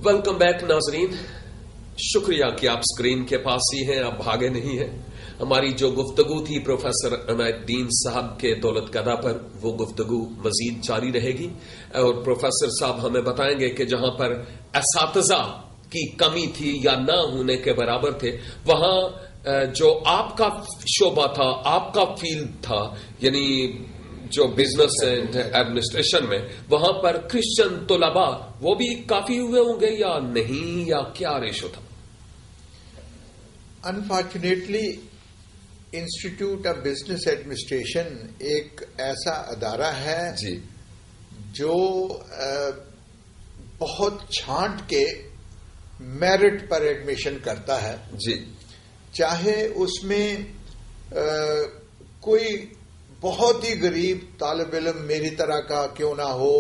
Welcome back ناظرین، شکریہ کہ آپ اسکرین کے پاس ہی ہیں، آپ بھاگے نہیں ہیں. ہماری جو گفتگو تھی پروفیسر عنایت الدین صاحب کے دولت قدا پر، وہ گفتگو مزید جاری رہے گی اور پروفیسر صاحب ہمیں بتائیں گے کہ جہاں پر اساتذہ کی کمی تھی یا نہ ہونے کے برابر تھے، وہاں جو آپ کا شعبہ تھا، آپ کا فیلڈ تھا، یعنی جو بزنس اینڈ ایڈمنسٹریشن میں، وہاں پر کرسچن طلباء وہ بھی کافی ہوئے ہوں گے یا نہیں، یا کیا ریشو تھا؟ Unfortunately institute of business administration ایک ایسا ادارہ ہے جی جو بہت چھانٹ کے میرٹ پر ایڈمیشن کرتا ہے. جی چاہے اس میں کوئی بہت ہی غریب طالب علم میری طرح کا کیوں نہ ہو،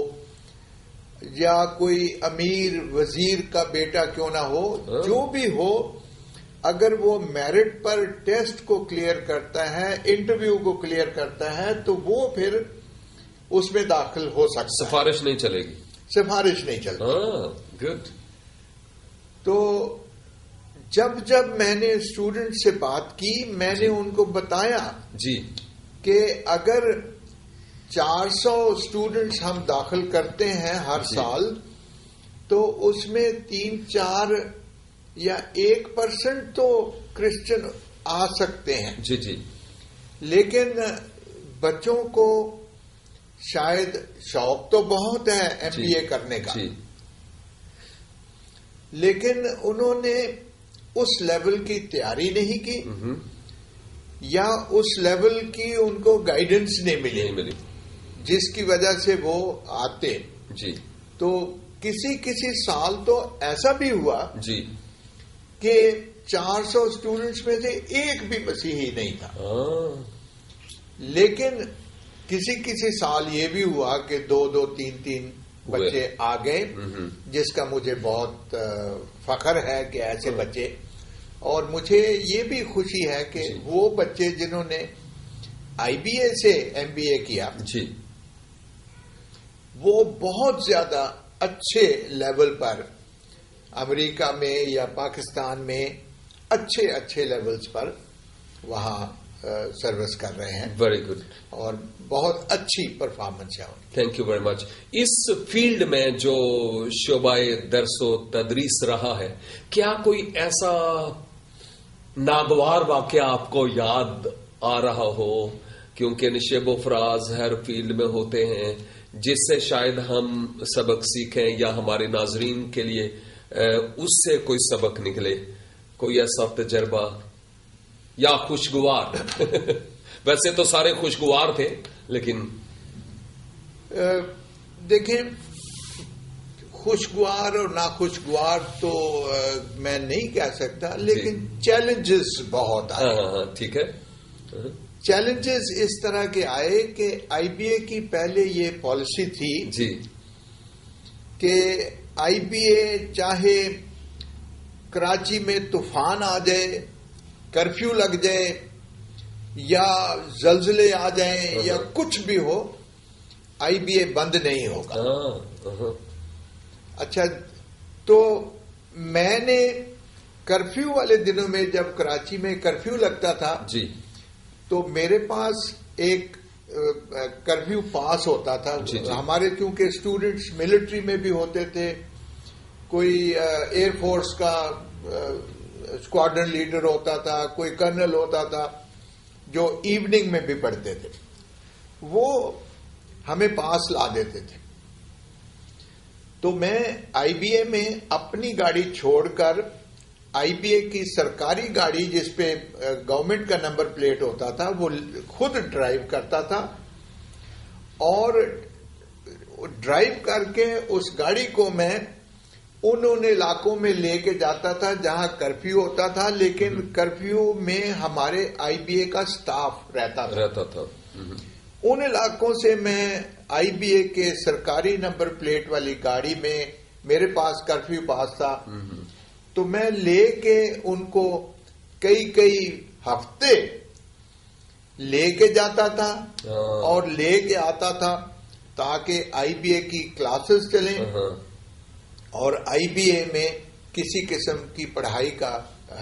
یا کوئی امیر وزیر کا بیٹا کیوں نہ ہو، جو بھی ہو، اگر وہ میرٹ پر ٹیسٹ کو کلیئر کرتا ہے، انٹرویو کو کلیئر کرتا ہے، تو وہ پھر اس میں داخل ہو سکتا ہے. سفارش نہیں چلے گی؟ سفارش نہیں چلتی. گڈ. تو جب میں نے اسٹوڈنٹ سے بات کی، میں نے ان کو بتایا جی کہ اگر 400 اسٹوڈنٹس ہم داخل کرتے ہیں ہر سال، تو اس میں 3-4 یا 1% تو کرسچن آ سکتے ہیں. جی جی. لیکن بچوں کو شاید شوق تو بہت ہے MBA کرنے کا، لیکن انہوں نے اس لیول کی تیاری نہیں کی، یا اس لیول کی ان کو گائیڈنس نہیں ملی، جس کی وجہ سے وہ آتے. جی. تو کسی سال تو ایسا بھی ہوا جی کہ 400 اسٹوڈنٹس میں سے ایک بھی مسیحی نہیں تھا. لیکن کسی سال یہ بھی ہوا کہ 2 3 بچے آ گئے، جس کا مجھے بہت فخر ہے کہ ایسے بچے. اور مجھے یہ بھی خوشی ہے کہ وہ بچے جنہوں نے IBA سے MBA کیا، جی، وہ بہت زیادہ اچھے لیول پر امریکہ میں یا پاکستان میں اچھے لیولز پر وہاں سروس کر رہے ہیں. Very good. اور بہت اچھی پرفارمنس ہے. Thank you very much. اس فیلڈ میں جو شعبہ درس و تدریس رہا ہے، کیا کوئی ایسا ناگوار واقعہ آپ کو یاد آ رہا ہو؟ کیونکہ نشیب و فراز ہر فیلڈ میں ہوتے ہیں، جس سے شاید ہم سبق سیکھیں یا ہمارے ناظرین کے لیے اس سے کوئی سبق نکلے. کوئی ایسا تجربہ یا خوشگوار؟ ویسے تو سارے خوشگوار تھے، لیکن دیکھیں، خوشگوار اور ناخوشگوار تو میں نہیں کہہ سکتا، لیکن چیلنجز بہت آئے. ہاں ٹھیک ہے. چیلنجز اس طرح کے آئے کہ IBA کی پہلے یہ پالیسی تھی جی کہ IBA چاہے کراچی میں طوفان آ جائے، کرفیو لگ جائے، یا زلزلے آ جائیں، یا کچھ بھی ہو، IBA بند نہیں ہوگا. اچھا، تو میں نے کرفیو والے دنوں میں جب کراچی میں کرفیو لگتا تھا، جی، تو میرے پاس ایک کرفیو پاس ہوتا تھا. ہمارے کیونکہ اسٹوڈنٹس ملٹری میں بھی ہوتے تھے، کوئی ایئر فورس کا اسکواڈرن لیڈر ہوتا تھا، کوئی کرنل ہوتا تھا جو ایوننگ میں بھی پڑھتے تھے، وہ ہمیں پاس لا دیتے تھے. تو میں IBA میں اپنی گاڑی چھوڑ کر IBA کی سرکاری گاڑی جس پہ گورنمنٹ کا نمبر پلیٹ ہوتا تھا وہ خود ڈرائیو کرتا تھا، اور ڈرائیو کر کے اس گاڑی کو میں ان علاقوں میں لے کے جاتا تھا جہاں کرفیو ہوتا تھا، لیکن کرفیو میں ہمارے IBA کا سٹاف رہتا تھا. ان علاقوں سے میں IBA کے سرکاری نمبر پلیٹ والی گاڑی میں، میرے پاس کرفیو پاس تھا، تو میں لے کے ان کو کئی ہفتے لے کے جاتا تھا اور لے کے آتا تھا، تاکہ IBA کی کلاسز چلیں اور IBA میں کسی قسم کی پڑھائی کا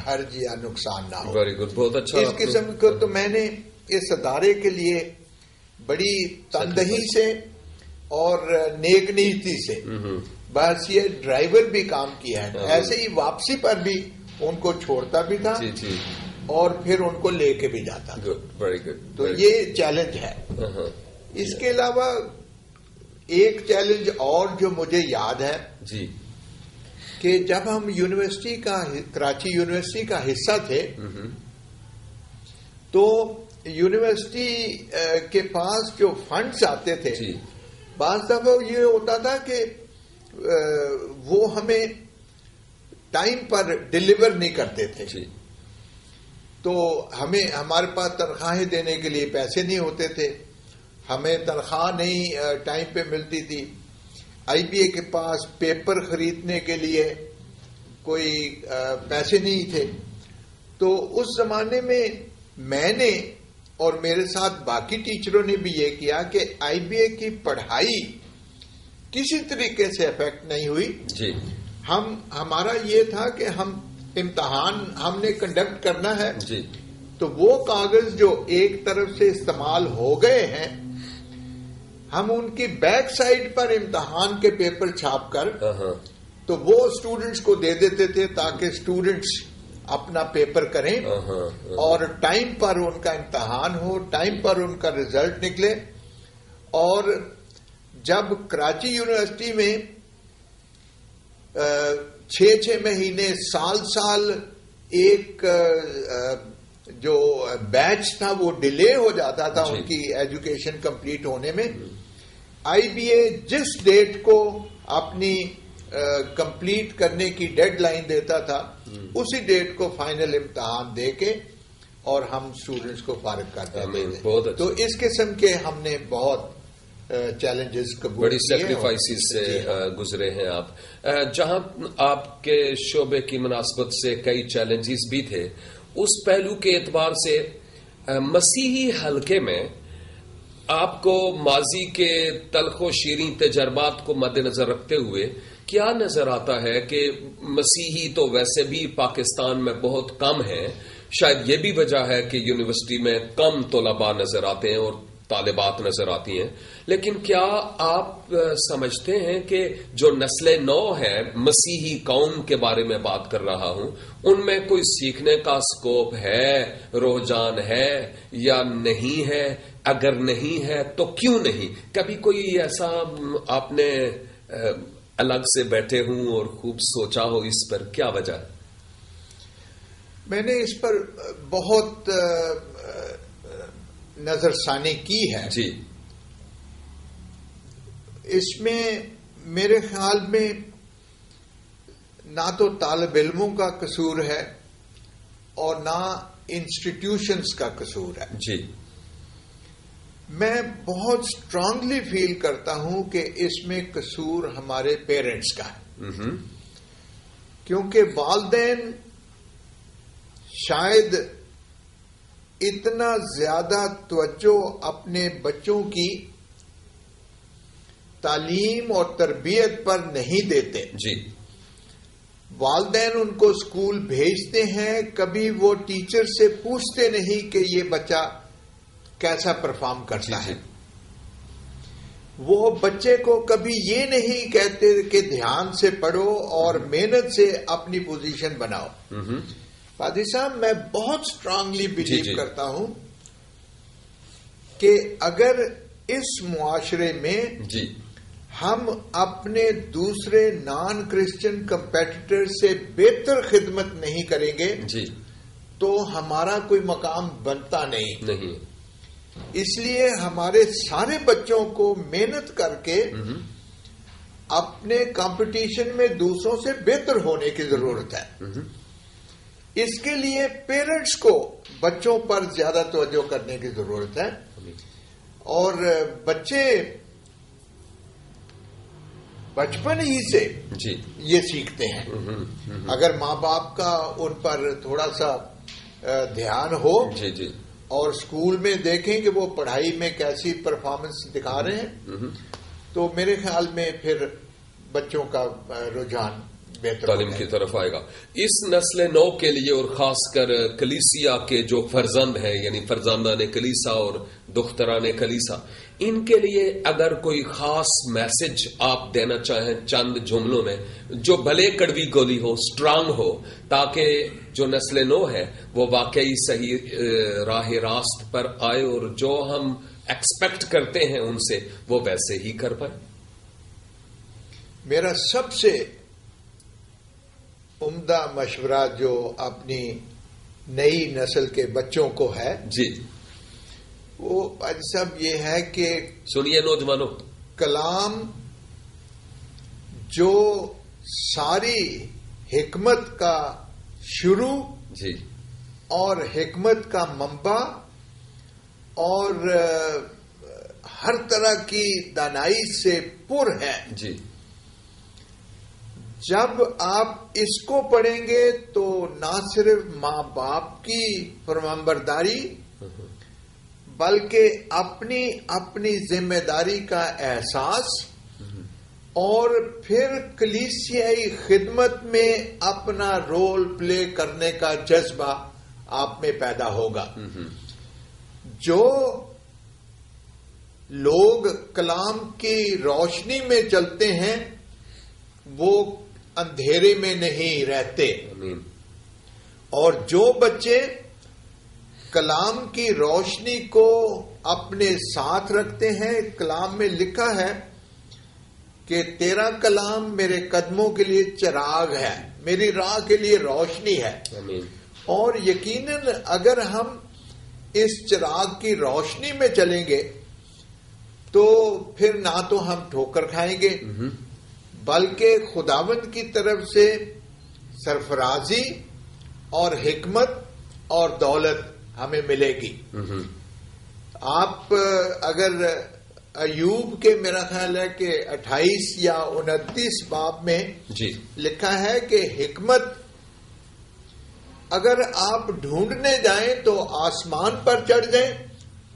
حرج یا نقصان نہ ہو. ویری گڈ، بہت اچھا. اس قسم کو تو میں نے اس ادارے کے لیے بڑی تندہی سے اور نیک نیتی سے بس یہ ڈرائیور بھی کام کیا ہے. ایسے ہی واپسی پر بھی ان کو چھوڑتا بھی تھا اور پھر ان کو لے کے بھی جاتا تھا. Very good. تو یہ چیلنج ہے. اس کے علاوہ ایک چیلنج اور جو مجھے یاد ہے جی، کہ جب ہم کراچی یونیورسٹی کا حصہ تھے تو یونیورسٹی کے پاس جو فنڈز آتے تھے بعض دفعہ یہ ہوتا تھا کہ وہ ہمیں ٹائم پر ڈیلیور نہیں کرتے تھے. تو ہمارے پاس تنخواہیں دینے کے لیے پیسے نہیں ہوتے تھے، ہمیں تنخواہ نہیں ٹائم پہ ملتی تھی. IBA کے پاس پیپر خریدنے کے لیے کوئی پیسے نہیں تھے. تو اس زمانے میں نے اور میرے ساتھ باقی ٹیچروں نے بھی یہ کیا کہ IBA کی پڑھائی کسی طریقے سے افیکٹ نہیں ہوئی. جی، ہمارا یہ تھا کہ امتحان ہم نے کنڈکٹ کرنا ہے. جی، تو وہ کاغذ جو ایک طرف سے استعمال ہو گئے ہیں ہم ان کی بیک سائڈ پر امتحان کے پیپر چھاپ کر تو وہ اسٹوڈنٹس کو دے دیتے تھے تاکہ اسٹوڈنٹس اپنا پیپر کریں اور ٹائم پر ان کا امتحان ہو، ٹائم پر ان کا رزلٹ نکلے. اور جب کراچی یونیورسٹی میں 6 مہینے سال ایک جو بیچ تھا وہ ڈیلے ہو جاتا تھا ان کی ایجوکیشن کمپلیٹ ہونے میں، IBA جس ڈیٹ کو اپنی کمپلیٹ کرنے کی ڈیڈ لائن دیتا تھا اسی ڈیٹ کو فائنل امتحان دے کے اور ہم اسٹوڈنٹس کو فارغ کرتے تھے. تو اس قسم کے ہم نے بہت چیلنجز قبول بڑی سیکریفائسز سے گزرے ہیں آپ. جہاں آپ کے شعبے کی مناسبت سے کئی چیلنجز بھی تھے، اس پہلو کے اعتبار سے مسیحی حلقے میں آپ کو ماضی کے تلخ و شیریں تجربات کو مد نظر رکھتے ہوئے کیا نظر آتا ہے کہ مسیحی تو ویسے بھی پاکستان میں بہت کم ہیں، شاید یہ بھی وجہ ہے کہ یونیورسٹی میں کم طلباء نظر آتے ہیں اور طالبات نظر آتی ہیں، لیکن کیا آپ سمجھتے ہیں کہ جو نسل نو ہے، مسیحی قوم کے بارے میں بات کر رہا ہوں، ان میں کوئی سیکھنے کا سکوپ ہے، رجحان ہے یا نہیں ہے؟ اگر نہیں ہے تو کیوں نہیں؟ کبھی کوئی ایسا آپ نے الگ سے بیٹھے ہوں اور خوب سوچا ہو اس پر، کیا وجہ ہے؟ میں نے اس پر بہت نظر ثانی کی ہے. جی، اس میں میرے خیال میں نہ تو طالب علموں کا قصور ہے اور نہ انسٹیٹیوشنز کا قصور ہے. جی، میں بہت اسٹرانگلی فیل کرتا ہوں کہ اس میں قصور ہمارے پیرنٹس کا ہے. کیونکہ والدین شاید اتنا زیادہ توجہ اپنے بچوں کی تعلیم اور تربیت پر نہیں دیتے. جی، والدین ان کو اسکول بھیجتے ہیں، کبھی وہ ٹیچر سے پوچھتے نہیں کہ یہ بچہ کیسا پرفارم کرتا ہے. وہ بچے کو کبھی یہ نہیں کہتے کہ دھیان سے پڑھو اور محنت سے اپنی پوزیشن بناؤ. فادی صاحب، میں بہت اسٹرانگلی بلیو کرتا ہوں کہ اگر اس معاشرے میں ہم اپنے دوسرے نان کرسچن کمپیٹیٹر سے بہتر خدمت نہیں کریں گے تو ہمارا کوئی مقام بنتا نہیں. اس لیے ہمارے سارے بچوں کو محنت کر کے اپنے کمپٹیشن میں دوسروں سے بہتر ہونے کی ضرورت ہے. اس کے لیے پیرنٹس کو بچوں پر زیادہ توجہ کرنے کی ضرورت ہے. اور بچے بچپن ہی سے یہ سیکھتے ہیں. اگر ماں باپ کا ان پر تھوڑا سا دھیان ہو اور اسکول میں دیکھیں کہ وہ پڑھائی میں کیسی پرفارمنس دکھا رہے ہیں تو میرے خیال میں پھر بچوں کا رجحان بہتر تعلیم کی طرف آئے گا. اس نسل نو کے لیے اور خاص کر کلیسیا کے جو فرزند ہیں، یعنی فرزندان کلیسا اور دختران کلیسا، ان کے لیے اگر کوئی خاص میسج آپ دینا چاہیں چند جملوں میں، جو بھلے کڑوی گولی ہو، سٹرانگ ہو، تاکہ جو نسل نو ہے وہ واقعی صحیح راہ راست پر آئے اور جو ہم ایکسپیکٹ کرتے ہیں ان سے وہ ویسے ہی کر پائے. میرا سب سے عمدہ مشورہ جو اپنی نئی نسل کے بچوں کو ہے جی، وہ حاجی صاحب یہ ہے کہ سنیے نوجوانوں، کلام جو ساری حکمت کا شروع جی، اور حکمت کا منبع اور ہر طرح کی دانائی سے پر ہے، جی، جب آپ اس کو پڑھیں گے تو نہ صرف ماں باپ کی فرمانبرداری بلکہ اپنی اپنی ذمہ داری کا احساس اور پھر کلیسیائی خدمت میں اپنا رول پلے کرنے کا جذبہ آپ میں پیدا ہوگا. جو لوگ کلام کی روشنی میں چلتے ہیں وہ اندھیرے میں نہیں رہتے، اور جو بچے کلام کی روشنی کو اپنے ساتھ رکھتے ہیں، کلام میں لکھا ہے کہ تیرا کلام میرے قدموں کے لیے چراغ ہے، میری راہ کے لیے روشنی ہے. اور یقیناً اگر ہم اس چراغ کی روشنی میں چلیں گے تو پھر نہ تو ہم ٹھوکر کھائیں گے بلکہ خداوند کی طرف سے سرفرازی اور حکمت اور دولت ہمیں ملے گی. آپ اگر ایوب کے میرا خیال ہے کہ 28 یا 29 باب میں جی لکھا ہے کہ حکمت اگر آپ ڈھونڈنے جائیں تو آسمان پر چڑھ جائیں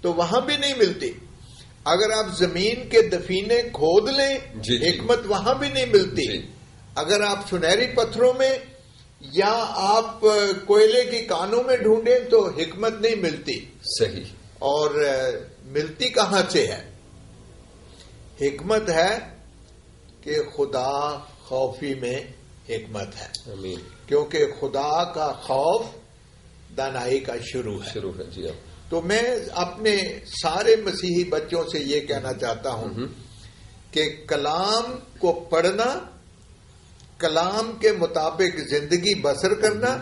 تو وہاں بھی نہیں ملتی، اگر آپ زمین کے دفینے کھود لیں حکمت وہاں بھی نہیں ملتی، اگر آپ سنہری پتھروں میں یا آپ کوئلے کی کانوں میں ڈھونڈیں تو حکمت نہیں ملتی. صحیح. اور ملتی کہاں سے ہے؟ حکمت ہے کہ خدا خوفی میں حکمت ہے. آمین. کیونکہ خدا کا خوف دانائی کا شروع ہے. جی. تو میں اپنے سارے مسیحی بچوں سے یہ کہنا چاہتا ہوں کہ کلام کو پڑھنا، کلام کے مطابق زندگی بسر کرنا،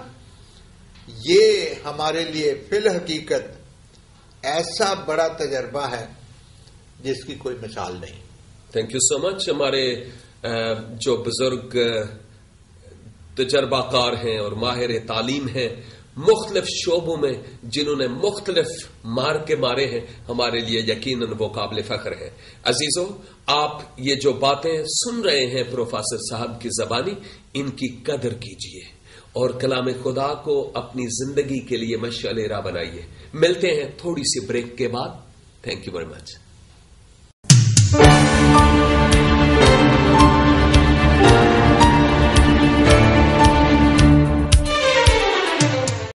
یہ ہمارے لیے فی الحقیقت ایسا بڑا تجربہ ہے جس کی کوئی مثال نہیں. تھینک یو سو مچ. ہمارے جو بزرگ تجربہ کار ہیں اور ماہر تعلیم ہیں مختلف شعبوں میں، جنہوں نے مختلف مار کے مارے ہیں، ہمارے لیے یقیناً وہ قابل فخر ہے. عزیزو، آپ یہ جو باتیں سن رہے ہیں پروفیسر صاحب کی زبانی، ان کی قدر کیجئے اور کلام خدا کو اپنی زندگی کے لیے مشعل راہ بنائیے. ملتے ہیں تھوڑی سی بریک کے بعد. Thank you very much.